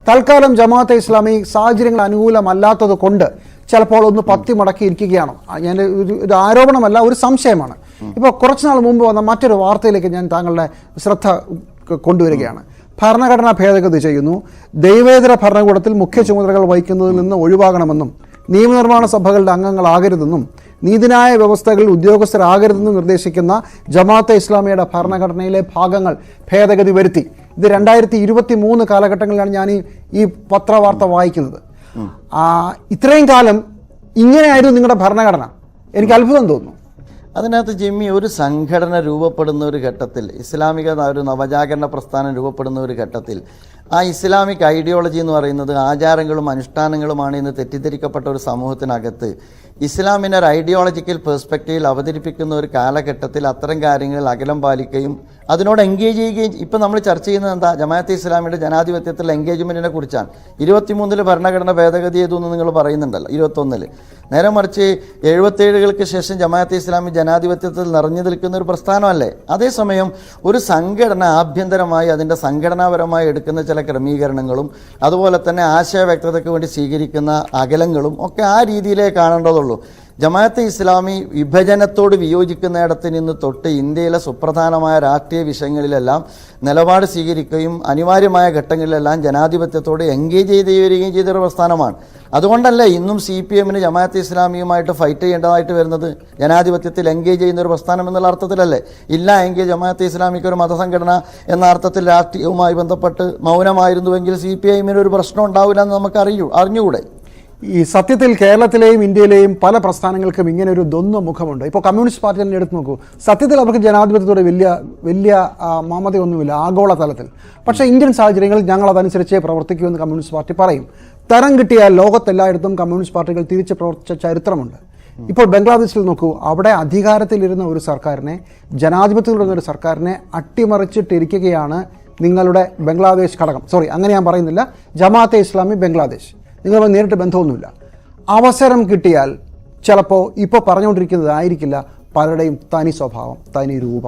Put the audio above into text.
തൽക്കാലം ജമാഅത്തെ ഇസ്ലാമി സാഹചര്യങ്ങൾ അനുകൂലമല്ലാത്തത് കൊണ്ട് ചിലപ്പോൾ ഒന്ന് പത്തി മടക്കി ഇരിക്കുകയാണ്. ഞാൻ ഒരു ആരോപണമല്ല, ഒരു സംശയമാണ്. ഇപ്പോൾ കുറച്ചുനാൾ മുമ്പ് വന്ന മറ്റൊരു വാർത്തയിലേക്ക് ഞാൻ താങ്കളുടെ ശ്രദ്ധ കൊണ്ടുവരികയാണ്. ഭരണഘടനാ ഭേദഗതി ചെയ്യുന്നു, ദൈവേതര ഭരണകൂടത്തിൽ മുഖ്യ ചുമതലകൾ വഹിക്കുന്നതിൽ നിന്ന് ഒഴിവാകണമെന്നും നിയമനിർമ്മാണ സഭകളുടെ അംഗങ്ങളാകരുതെന്നും നീതിന്യായ വ്യവസ്ഥകളിൽ ഉദ്യോഗസ്ഥരാകരുതെന്നും നിർദ്ദേശിക്കുന്ന ജമാഅത്തെ ഇസ്ലാമിയുടെ ഭരണഘടനയിലെ ഭാഗങ്ങൾ ഭേദഗതി വരുത്തി. ഇത് 2023 കാലഘട്ടങ്ങളിലാണ് ഞാൻ ഈ പത്രവാർത്ത വായിക്കുന്നത്. ഇത്രയും കാലം ഇങ്ങനെയായിരുന്നു നിങ്ങളുടെ ഭരണഘടന. എനിക്ക് അത്ഭുതം തോന്നുന്നു. അതിനകത്ത് ജിമ്മി, ഒരു സംഘടന രൂപപ്പെടുന്ന ഒരു ഘട്ടത്തിൽ, ഇസ്ലാമിക ഒരു നവജാഗരണ പ്രസ്ഥാനം രൂപപ്പെടുന്ന ഒരു ഘട്ടത്തിൽ ആ ഇസ്ലാമിക് ഐഡിയോളജി എന്ന് പറയുന്നത് ആചാരങ്ങളും അനുഷ്ഠാനങ്ങളുമാണ് എന്ന് തെറ്റിദ്ധരിക്കപ്പെട്ട ഒരു സമൂഹത്തിനകത്ത് ഇസ്ലാമിനെ ഒരു ഐഡിയോളജിക്കൽ പെർസ്പെക്റ്റീവിൽ അവതരിപ്പിക്കുന്ന ഒരു കാലഘട്ടത്തിൽ അത്തരം കാര്യങ്ങളിൽ അകലം പാലിക്കുകയും അതിനോട് എൻഗേജ് ചെയ്യുകയും. ഇപ്പം നമ്മൾ ചർച്ച ചെയ്യുന്നത് എന്താ? ജമാഅത്തെ ഇസ്ലാമിയുടെ ജനാധിപത്യത്തിലുള്ള എൻഗേജ്മെൻറ്റിനെ കുറിച്ചാണ്. 23 ഭരണഘടന ഭേദഗതി ചെയ്തു എന്ന് നിങ്ങൾ പറയുന്നുണ്ടല്ലോ, 21. നേരെ മറിച്ച് 77കൾക്ക് ശേഷം ജമാഅത്തെ ഇസ്ലാമി ജനാധിപത്യത്തിൽ നിറഞ്ഞു നിൽക്കുന്ന ഒരു പ്രസ്ഥാനമല്ലേ? അതേസമയം ഒരു സംഘടന ആഭ്യന്തരമായി അതിൻ്റെ സംഘടനാപരമായി എടുക്കുന്ന ചില ക്രമീകരണങ്ങളും അതുപോലെ തന്നെ ആശയ വ്യക്തതയ്ക്ക് വേണ്ടി സ്വീകരിക്കുന്ന അകലങ്ങളും ഒക്കെ ആ രീതിയിലേ കാണേണ്ടതുള്ളൂ. ജമാഅത്തെ ഇസ്ലാമി വിഭജനത്തോട് വിയോജിക്കുന്നിടത്ത് നിന്ന് തൊട്ട് ഇന്ത്യയിലെ സുപ്രധാനമായ രാഷ്ട്രീയ വിഷയങ്ങളിലെല്ലാം നിലപാട് സ്വീകരിക്കുകയും അനിവാര്യമായ ഘട്ടങ്ങളിലെല്ലാം ജനാധിപത്യത്തോട് എൻഗേജ് ചെയ്ത് വരികയും ചെയ്തൊരു പ്രസ്ഥാനമാണ്. അതുകൊണ്ടല്ല ഇന്നും CPM ജമാഅത്തെ ഇസ്ലാമിയുമായിട്ട് ഫൈറ്റ് ചെയ്യേണ്ടതായിട്ട് വരുന്നത്. ജനാധിപത്യത്തിൽ എൻഗേജ് ചെയ്യുന്ന ഒരു പ്രസ്ഥാനം എന്നുള്ള അർത്ഥത്തിലല്ലേ? ഇല്ല എങ്കിൽ ജമാഅത്തെ ഇസ്ലാമിക്ക് ഒരു മതസംഘടന എന്ന അർത്ഥത്തിൽ രാഷ്ട്രീയവുമായി ബന്ധപ്പെട്ട് മൗനമായിരുന്നുവെങ്കിൽ CPIM ഒരു പ്രശ്നം ഉണ്ടാവില്ല എന്ന് നമുക്ക് അറിഞ്ഞുകൂടെ? ഈ സത്യത്തിൽ കേരളത്തിലെയും ഇന്ത്യയിലെയും പല പ്രസ്ഥാനങ്ങൾക്കും ഇങ്ങനെ ഒരു ദ്വന്ദ്വ മുഖമുണ്ട്. ഇപ്പോൾ കമ്മ്യൂണിസ്റ്റ് പാർട്ടി തന്നെ എടുത്തു നോക്കൂ. സത്യത്തിൽ അവർക്ക് ജനാധിപത്യത്തോടെ വലിയ മമതയൊന്നുമില്ല ആഗോള തലത്തിൽ. പക്ഷേ ഇന്ത്യൻ സാഹചര്യങ്ങളിൽ ഞങ്ങൾ അതനുസരിച്ചേ പ്രവർത്തിക്കുമെന്ന് കമ്മ്യൂണിസ്റ്റ് പാർട്ടി പറയും. തരം കിട്ടിയാൽ ലോകത്തെല്ലായിടത്തും കമ്മ്യൂണിസ്റ്റ് പാർട്ടികൾ തിരിച്ച് പ്രവർത്തിച്ച ചരിത്രമുണ്ട്. ഇപ്പോൾ ബംഗ്ലാദേശിൽ നോക്കൂ, അവിടെ അധികാരത്തിലിരുന്ന ഒരു സർക്കാരിനെ, ജനാധിപത്യത്തിലിരുന്ന ഒരു സർക്കാരിനെ അട്ടിമറിച്ചിട്ടിരിക്കുകയാണ് നിങ്ങളുടെ ബംഗ്ലാദേശ് ഘടകം. അങ്ങനെ ഞാൻ പറയുന്നില്ല, ജമാഅത്തെ ഇസ്ലാമി ബംഗ്ലാദേശ്. നിങ്ങൾ നേരിട്ട് ബന്ധമൊന്നുമില്ല. അവസരം കിട്ടിയാൽ ചിലപ്പോൾ ഇപ്പോൾ പറഞ്ഞുകൊണ്ടിരിക്കുന്നതായിരിക്കില്ല പലരുടെയും തനി സ്വഭാവം, തനി രൂപം.